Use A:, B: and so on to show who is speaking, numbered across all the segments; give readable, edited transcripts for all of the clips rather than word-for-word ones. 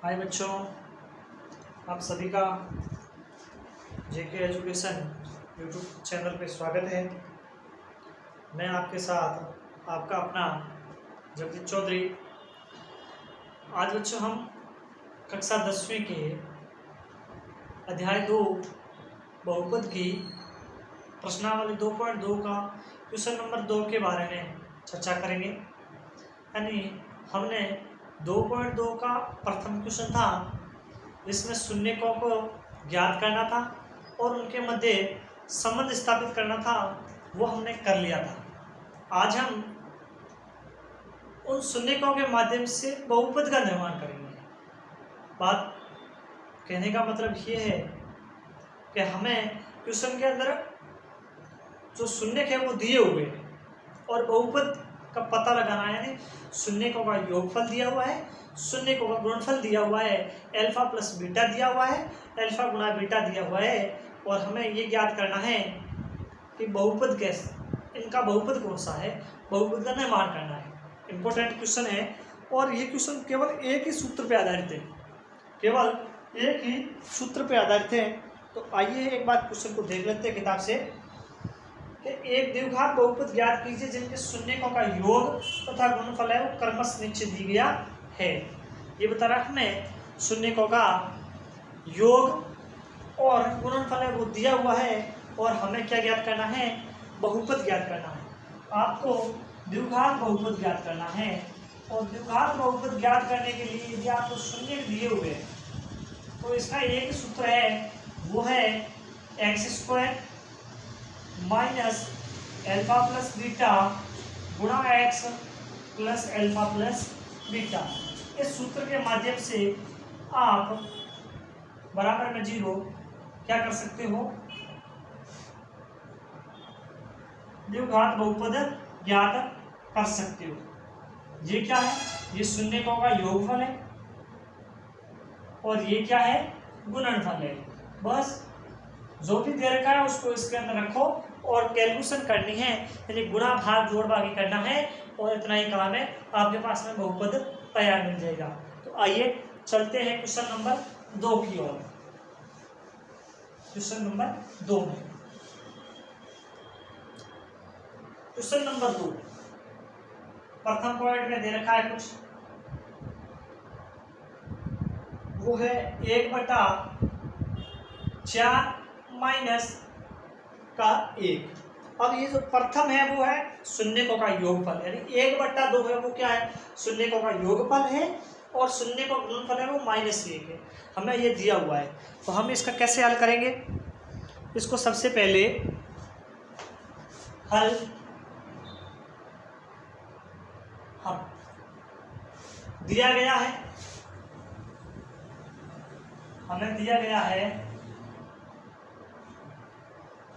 A: हाय बच्चों, आप सभी का जेके एजुकेशन यूट्यूब चैनल पे स्वागत है। मैं आपके साथ आपका अपना जगदीश चौधरी। आज बच्चों हम कक्षा 10वीं के अध्याय 2 बहुपद की प्रश्नावली 2.2 का क्वेश्चन नंबर 2 के बारे में चर्चा करेंगे। यानी हमने 2.2 का प्रथम क्वेश्चन था जिसमें शून्यकों को ज्ञात करना था और उनके मध्य संबंध स्थापित करना था, वो हमने कर लिया था। आज हम उन शून्यकों के माध्यम से बहुपद का निर्माण करेंगे। बात कहने का मतलब ये है कि हमें क्वेश्चन के अंदर जो शून्यक है वो दिए हुए हैं और बहुपद का पता लगाना है। यानी शून्यकों का योगफल दिया हुआ है, शून्यकों का गुणनफल दिया हुआ है, अल्फा प्लस बीटा दिया हुआ है, अल्फा गुणा बीटा दिया हुआ है और हमें ये ज्ञात करना है कि बहुपद कैसे, इनका बहुपद कौन सा है, बहुपद का निर्माण करना है। इंपॉर्टेंट क्वेश्चन है और ये क्वेश्चन केवल एक ही सूत्र पे आधारित है, केवल एक ही सूत्र पे आधारित है। तो आइए एक बार क्वेश्चन को देख लेते हैं किताब से। एक द्विघात बहुपद ज्ञात कीजिए जिनके शून्यकों का योग तथा गुणनफल है वो क्रमश नीचे दी गया है। ये बता रहा है हमें शून्यकों का योग और गुणनफल है वो दिया हुआ है और हमें क्या ज्ञात करना है, बहुपद ज्ञात करना है। आपको द्विघात बहुपद ज्ञात करना है और द्विघात बहुपद ज्ञात करने के लिए यदि आपको शून्य दिए हुए हैं तो इसका एक सूत्र है, वो है X square minus alpha plus beta गुणा X plus alpha plus beta. इस सूत्र के माध्यम से आप बराबर में 0 क्या कर सकते हो, द्विघात बहुपद ज्ञात कर सकते हो। ये क्या है, ये शून्यकों का योगफल है और ये क्या है, गुणनफल है। बस जो भी दे रखा है उसको इसके अंदर रखो और कैलकुलेशन करनी है, यानी गुणा भाग जोड़ भागी करना है और इतना ही काम है, आपके पास में बहुपद तैयार मिल जाएगा। तो आइए चलते हैं क्वेश्चन नंबर 2 की ओर। क्वेश्चन नंबर 2 में क्वेश्चन नंबर 2 प्रथम पॉइंट में दे रखा है कुछ, वो है 1/4 माइनस का 1। अब ये जो प्रथम है वो है शून्यकों का योगफल, यानी 1/2 है वो क्या है, शून्यकों का योगफल है और शून्य का गुणनफल है वो -1 है। हमें ये दिया हुआ है तो हम इसका कैसे हल करेंगे। इसको सबसे पहले हल हम दिया गया है, हमें दिया गया है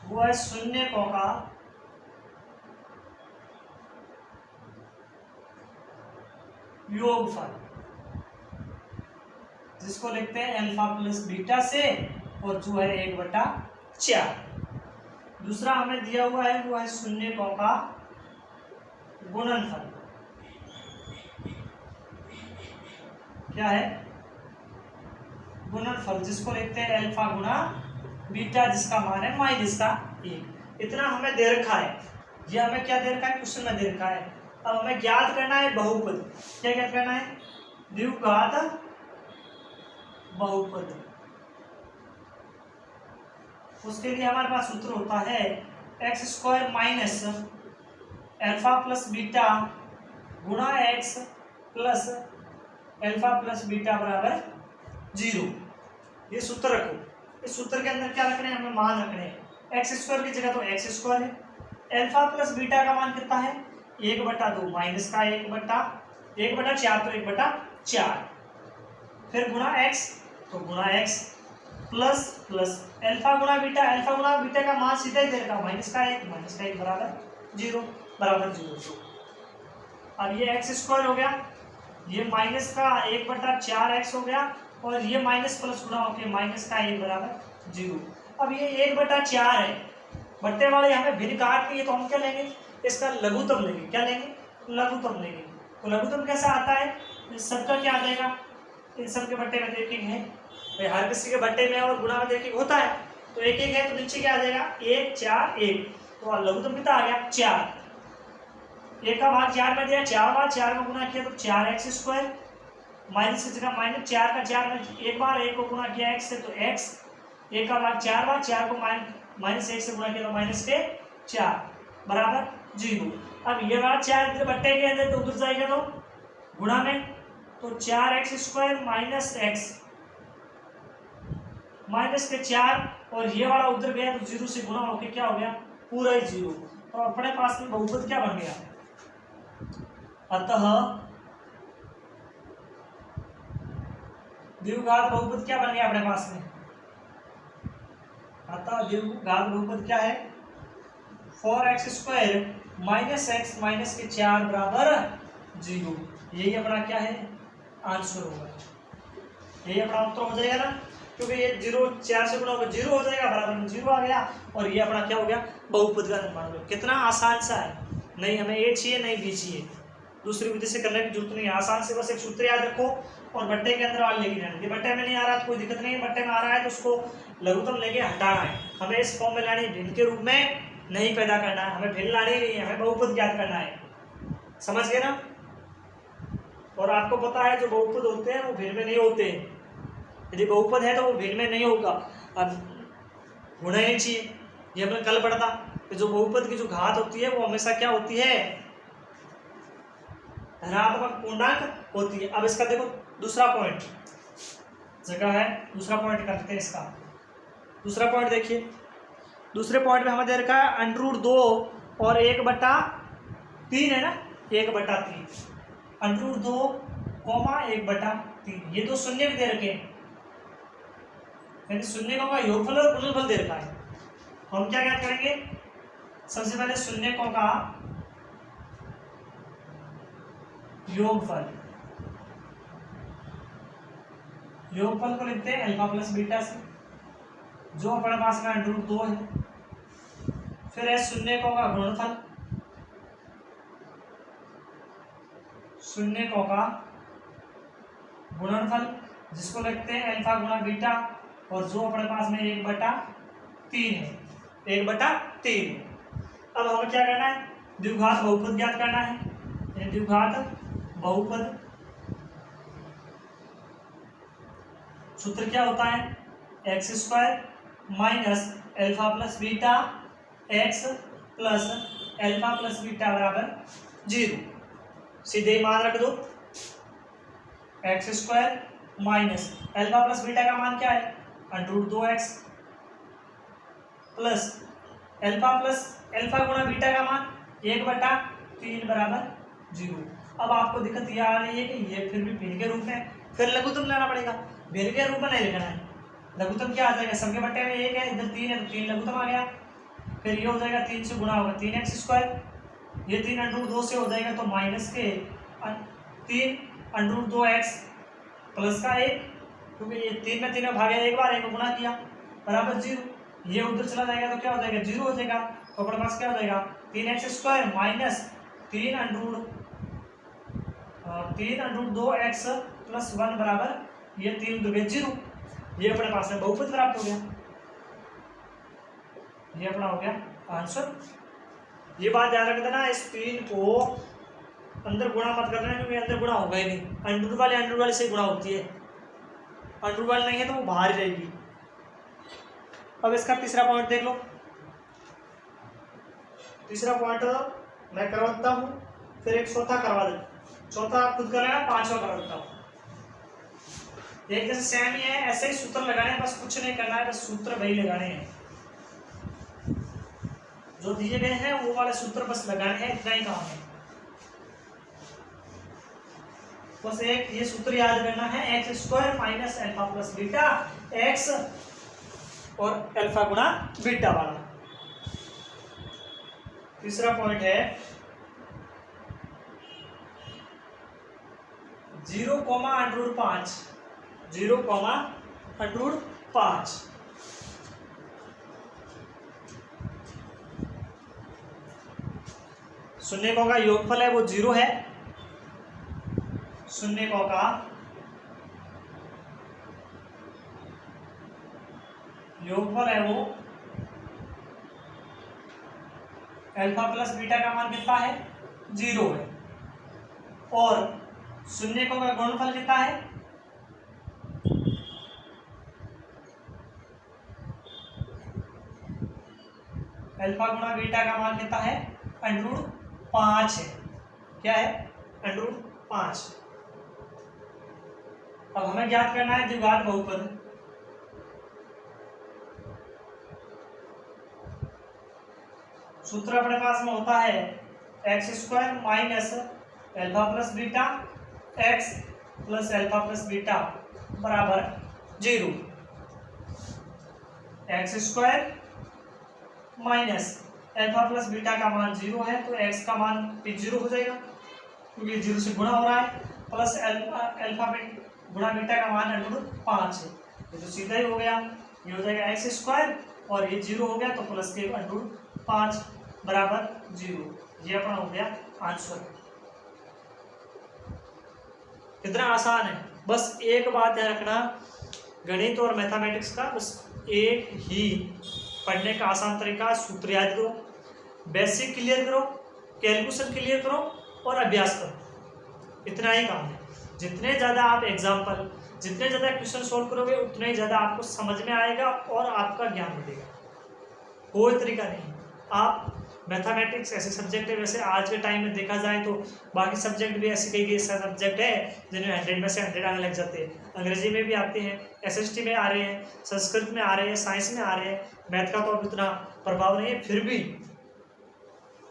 A: वो है शून्यकों का योगफल, जिसको लिखते हैं अल्फा प्लस बीटा से और जो है 1/4। दूसरा हमें दिया हुआ है वो है शून्यकों का गुणनफल, क्या है, गुणनफल, जिसको लिखते हैं अल्फा गुणा बीटा, जिसका मान है -1। इतना हमें दे रखा है, ये हमें क्या दे रखा है, क्वेश्चन में दे रखा है। अब हमें ज्ञात करना है बहुपद, क्या ज्ञात करना है, द्विघात बहुपद। उसके लिए हमारे पास सूत्र होता है X square minus alpha plus beta गुणा X plus alpha plus beta बराबर 0। ये सूत्र रखो। इस सूत्र के अंदर क्या रखने हैं, हमें मान रखने हैं। एक्स स्क्वायर की जगह तो एक्स स्क्वायर है, अल्फा प्लस बीटा का मान कितना है 1/2 माइनस का 1/4 तो 1/4, फिर गुणा एक्स तो गुणा एक्स प्लस प्लस अल्फा गुणा बीटा का मान सीधा ही दे रखा -1 बराबर 0 बराबर 0। अब ये एक्स स्क्वायर हो गया, ये माइनस का 1/4 एक्स हो गया और ये माइनस प्लस गुणा होकर -1 बराबर 0। अब ये 1/4 है, बट्टे वाले हमें भिन्न काट के, तो हम क्या लेंगे, इसका लघुत्तम लेंगे। क्या लेंगे, लघुत्तम लेंगे। तो लघुत्तम कैसा आता है, सबका क्या आ जाएगा, इन सब के बट्टे में तो एक एक है भाई, हर किसी के बट्टे में और गुणा में एक एक होता है, तो एक एक है तो नीचे क्या आ जाएगा 1 4 1, तो लघुत्तम कितना आ गया 4। 1 का भाग 4 में दिया, 4 बार 4 में गुणा किया तो 4x स्क्वायर, माइनस की जगह माइनस 4 का 4 में एक बार 1 को गुणा किया x से तो x, 1 का भाग 4 बार 4 को माइनस 1 से गुणा किया तो माइनस के 4 बराबर 0। अब ये वाला 4 इधर बट्टे के अंदर तो उधर जाएगा तो गुणा में, तो 4x square minus x minus के 4, और ये वाला उधर गया तो 0 से गुणा होके क्या हो गया पूरा ही 0। तो अपने पास में बहुपद क्या बन गया, अतः द्विघात बहुपद क्या बन गया अपने पास में, अतः द्विघात बहुपद क्या है 4x square minus x minus के 4 बराबर 0। यही अपना क्या है आंसर होगा, यही अपना उत्तर हो जाएगा ना, क्योंकि ये 0 4 से गुणा होकर 0 हो जाएगा, बराबर में 0 आ गया, और ये अपना क्या हो गया बहुपद का निर्माण हो गया। कितना आसान सा है, नहीं हमें ए चाहिए नहीं बी चाहिए, दूसरी विधि से करने की जरूरत नहीं है, आसान से बस एक सूत्र याद रखो और बट्टे के अंदर वाले लेके जाना। ये बट्टे में नहीं आ रहा तो कोई दिक्कत नहीं है, बट्टे में आ रहा है तो उसको लघुत्तम लेके हटाना है, हमें इस फॉर्म में लानी, भिन्न के रूप में नहीं पैदा करना है, हमें भिन्न लानी नहीं है, हमें बहुपद ज्ञात करना है, समझ गए ना। और आपको पता है जो बहुपद होते हैं वो भिन्न में नहीं होते, यदि बहुपद है तो वो भिन्न में नहीं होगा, अब होना ही चाहिए। ये हमने कल पढ़ा था कि जो बहुपद की जो घात होती है वो हमेशा क्या होती है धनात्मक पूर्णांक होती है। अब इसका देखो दूसरा पॉइंट जगह है, दूसरा पॉइंट करते हैं इसका। दूसरा पॉइंट देखिए, दूसरे पॉइंट में हमें दे रखा है √2 और 1/3 है ना, 1/3 √2, 1/3, ये दो शून्य भी दे रखे हैं, यानी शून्यकों का योगफल और गुणनफल दे रखा है। हम क्या ज्ञात करेंगे, सबसे पहले शून्यकों का योगफल, योगफल को लिखते हैं अल्फा प्लस बीटा से, जो अपने पास में √2 है। फिर है शून्यकों का गुणनफल, शून्यकों का गुणनफल जिसको लिखते हैं अल्फा गुणा बीटा, और जो अपने पास में 1/3 है, 1/3। अब हमें क्या करना है, द्विघात बहुपद ज्ञात करना है, यानी द्विघात बहुपद सूत्र क्या होता है x square minus alpha plus beta x plus alpha plus beta बराबर 0। सीधे मान रख दो, x square minus alpha plus beta का मान क्या है √2x प्लस अल्फा गुणा बीटा का मान 1/3 बराबर 0। अब आपको दिक्कत यह आ रही है कि ये फिर भी भिन्न के रूप में, फिर लघुत्तम लाना पड़ेगा, भिन्न के रूप में नहीं लिखना है। लघुत्तम क्या आ जाएगा, सबके बट्टे में 1 है, इधर 3 है तो 3 लघुत्तम आ गया, फिर ये हो जाएगा 3 से गुणा होगा 3x स्क्वायर, ये 3 √2 से हो जाएगा तो माइनस के 3 √2x प्लस का 1, क्योंकि ये 3 में 3 में भागे एक बार 1 को गुणा किया बराबर 0। ये उधर चला जाएगा तो क्या हो जाएगा 0 हो जाएगा, तो अपने पास क्या हो जाएगा 3x square minus 3 √2x plus 1 बराबर ये 3 2 0। ये अपने पास में बहुपद प्राप्त हो गया, ये अपना हो गया आंसर। ये बात ध्यान रख देना, इस 3 को अंदर गुणा मत करना, क्योंकि अंदर गुणा होगा ही नहीं, अंडर वाले से गुणा होती है, अंडर वाले नहीं है तो वो बाहर ही रहेगी। अब इसका तीसरा पॉइंट देख लो, तीसरा पॉइंट मैं करवाता हूँ, फिर एक चौथा करवा दे, चौथा आप खुद कर लेना, पांचवा करवा देता हूँ। एक जैसे सेम ही है, ऐसे ही सूत्र लगाने हैं, बस कुछ नहीं करना है, बस सूत्र वही लगाने हैं जो दिए गए हैं, वो वाले सूत्र बस लगाने हैं, इतना ही काम है। बस एक ये सूत्र याद करना है, x square minus alpha plus beta x और अल्फा गुणा बीटा वाला। तीसरा पॉइंट है 0,5 0,5 शून्यकों का योगफल है वो 0 है, शून्यकों का योगफल है वो अल्फा प्लस बीटा का मान कितना है 0 है, और शून्यकों का गुणनफल कितना है अल्फा गुणा बीटा का मान कितना है √5 है। क्या है √5। अब हमें ज्ञात करना है द्विघात बहुपद। सूत्र अपने पास में होता है x² minus alpha plus beta x plus alpha plus beta बराबर 0। x² minus alpha plus beta का मान 0 है, तो x का मान भी 0 हो जाएगा क्योंकि 0 से गुणा हो रहा है, प्लस अल्फा गुणा बीटा का मान √5 है, ये तो सीधा ही हो गया। ये हो जाएगा x² और ये 0 हो गया तो प्लस के √5 बराबर 0। ये अपना हो गया आंसर। कितना आसान है। बस एक बात ध्यान रखना, गणित और मैथमेटिक्स का बस एक ही पढ़ने का आसान तरीका, सूत्र याद करो, बेसिक क्लियर करो, कैलकुलेशन क्लियर करो और अभ्यास करो, इतना ही काम है। जितने ज़्यादा आप एग्जाम्पल, जितने ज़्यादा क्वेश्चन सोल्व करोगे उतने ही ज़्यादा आपको समझ में आएगा और आपका ज्ञान बढ़ेगा। कोई तरीका नहीं। आप मैथमेटिक्स ऐसे सब्जेक्ट है, वैसे आज के टाइम में देखा जाए तो बाकी सब्जेक्ट भी ऐसे कई सब्जेक्ट है जिन्हें 100 में से 100 आने लग जाते हैं। अंग्रेजी में भी आते हैं, SST में आ रहे हैं, संस्कृत में आ रहे हैं, साइंस में आ रहे हैं। मैथ का तो अब इतना प्रभाव नहीं है, फिर भी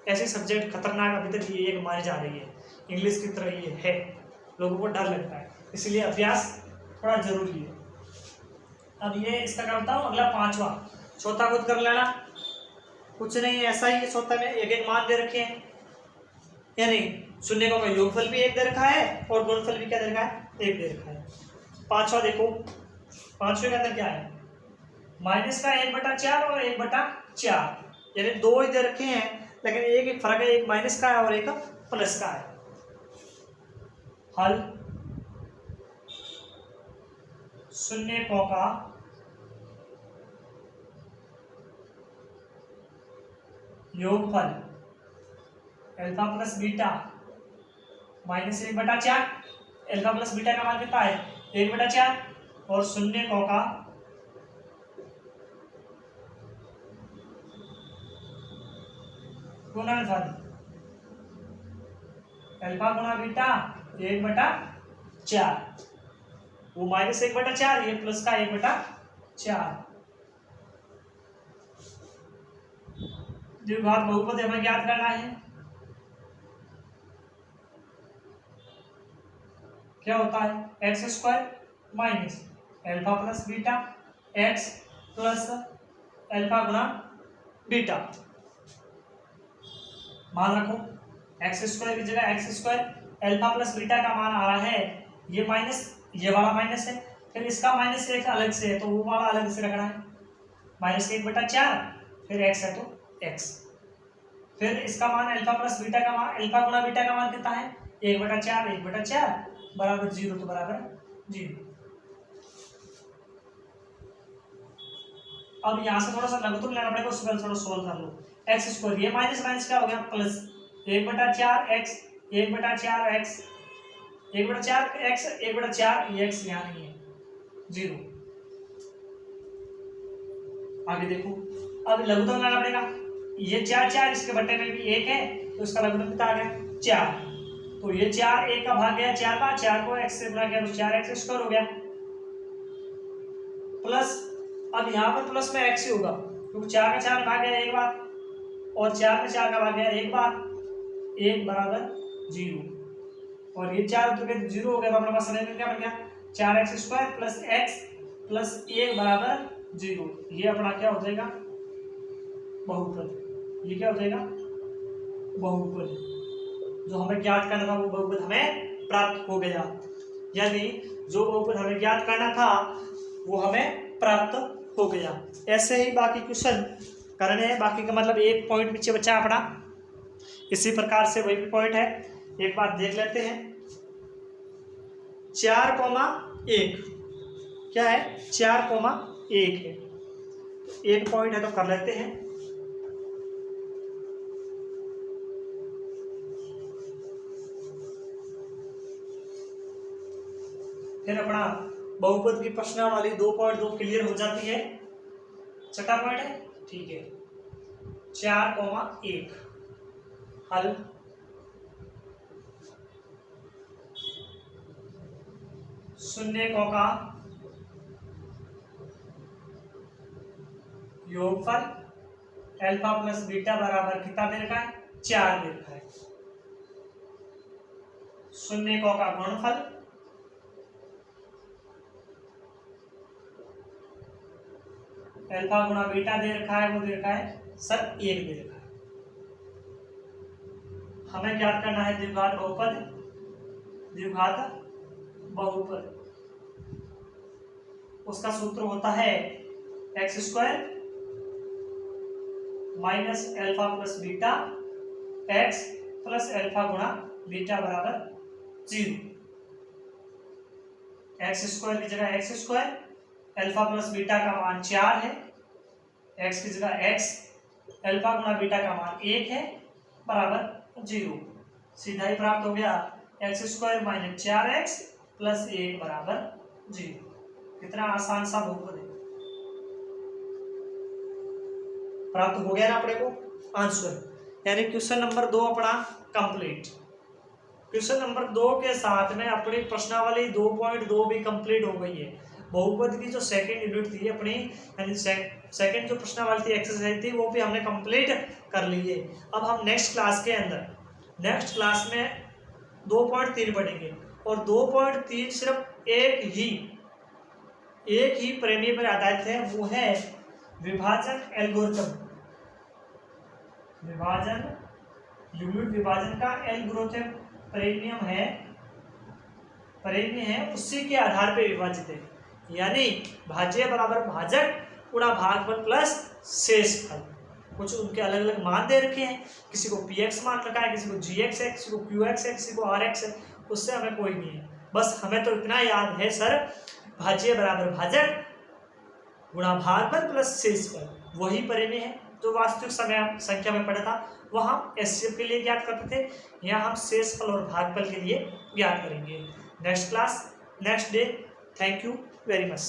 A: ऐसे सब्जेक्ट खतरनाक अभी तक ये एक मानी जा रही है। इंग्लिश की तरह ये है, लोगों को डर लगता है, इसलिए अभ्यास थोड़ा जरूरी है। अब ये इसका क्या बताऊँ, अगला 5वां, चौथा खुद कर लेना, कुछ नहीं है, ऐसा ही है। चौथा में एक एक मान दे रखे हैं, यानी शून्यकों का योगफल भी एक दे रखा है और गुणनफल भी क्या दे रखा है, एक दे रखा है। 5वां देखो, 5वें के अंदर क्या है, माइनस का 1/4 और 1/4, यानी 2 ही दे रखे हैं, लेकिन एक फर्क है, एक माइनस का है और एक प्लस का है। हल शून्यकों का योगफल alpha plus beta minus 1/4, alpha plus beta का मान कितना है 1/4, और शून्यकों का गुणनफल अल्फा गुणा बीटा 1/4, वो माइनस 1/4, ये प्लस का 1/4। द्विघात बहुपद हमें ज्ञात करना है। क्या होता है x² minus alpha plus beta x plus alpha गुणा बीटा। मान रखो x² की जगह x² अल्फा प्लस बीटा का मान आ रहा है, ये माइनस, ये वाला माइनस है, फिर इसका माइनस एक अलग से है तो वो वाला अलग से रखना है, माइनस 1/4, फिर x है तो x, फिर इसका मान अल्फा प्लस बीटा का मान, अल्फा गुणा बीटा का मान कितना है 1/4, 1/4 बराबर 0, तो बराबर 0। अब यहाँ से थोड़ा सा लघुत्तम लेना पड़ेगा, उसके बाद थोड़ा सोल्व कर लो। x², ये माइनस माइनस क्या हो गया प्लस 1/4x, 1/4x, 1/4x, 1/4, ये x यहाँ नहीं है, 0। आगे देखो, अब लघुत्तम लाना पड़ेगा, ये 4 इसके बट्टे में भी 1 है तो इसका लघुत्तम कितना आ गया 4, तो ये 4 1 का भाग गया 4 का, 4 को x से गुणा किया तो 4x² हो गया, प्लस अब यहाँ पर प्लस में x ही होगा क्योंकि 4 का 4 भाग गया एक बार और 4 में 4 का भाग गया एक बार, 1 बराबर 0, और ये 4 तो 0 हो गया, तो अपने पास समय में क्या बन गया 4x² प्लस x प्लस 1 बराबर 0। ये अपना क्या हो जाएगा बहुपद। ये क्या हो जाएगा बहुपद, जो हमें ज्ञात करना था वो बहुपद हमें प्राप्त हो गया, यानी जो बहुपद हमें ज्ञात करना था वो हमें प्राप्त हो गया। ऐसे ही बाकी क्वेश्चन करने हैं, बाकी का मतलब एक पॉइंट पीछे बचा अपना, इसी प्रकार से वही भी पॉइंट है, एक बार देख लेते हैं। 4,1 क्या है 4,1 है, तो एक पॉइंट है तो कर लेते हैं। फिर अपना बहुपद की प्रश्नावली 2.2 क्लियर हो जाती है। छठा पॉइंट है, ठीक है, 4,1 हल। शून्य का योगफल अल्फा प्लस बीटा बराबर कितना दे रखा है, 4 दे रखा है। शून्य का गुणनफल अल्फा गुणा बीटा दे रखा है, वो दे रखा है सर 1 दे रखा है। हमें क्या करना है, द्विघात बहुपद, द्विघात बहुपद उसका सूत्र होता है x² minus alpha plus beta x plus alpha गुणा बीटा बराबर 0। x² की जगह x², अल्फा प्लस बीटा का मान 4 है, x की जगह x, अल्फा गुणा बीटा का मान 1 है, बराबर 0। सीधा ही प्राप्त हो गया x² माइनस 4x प्लस 1 बराबर 0। कितना आसान सा बहुपद है, प्राप्त हो गया ना अपने को आंसर। यानी क्वेश्चन नंबर 2 अपना कंप्लीट। क्वेश्चन नंबर 2 के साथ में अपनी प्रश्नावली 2.2 भी कंप्लीट हो गई है। बहुपद की जो सेकंड यूनिट थी अपनी, यानी सेकंड जो प्रश्नावली थी, एक्सरसाइज थी, वो भी हमने कंप्लीट कर ली है। अब हम नेक्स्ट क्लास के अंदर, नेक्स्ट क्लास में 2.3 पढ़ेंगे, और 2.3 सिर्फ एक ही प्रमेय पर आधारित है, वो है विभाजन एल्गोरिथम। विभाजन, यूनिट विभाजन का एल्गोरिथम प्रमेय है, उसी के आधार पर विभाजित है। यानी भाज्य बराबर भाजक गुणा भागफल प्लस शेषफल। कुछ उनके अलग अलग मान दे रखे हैं, किसी को px मान रखा है, किसी को gx है, किसी को qx है, किसी को rx है, उससे हमें कोई नहीं है। बस हमें तो इतना याद है सर, भाज्य बराबर भाजक गुणा भागफल प्लस शेषफल, वही प्रमेय है जो वास्तविक संख्या में पढ़ा था। वह हम एचसीएफ के लिए ज्ञात करते थे, यहाँ हम शेषफल और भागफल के लिए ज्ञात करेंगे। Next class, next day. Thank you very much.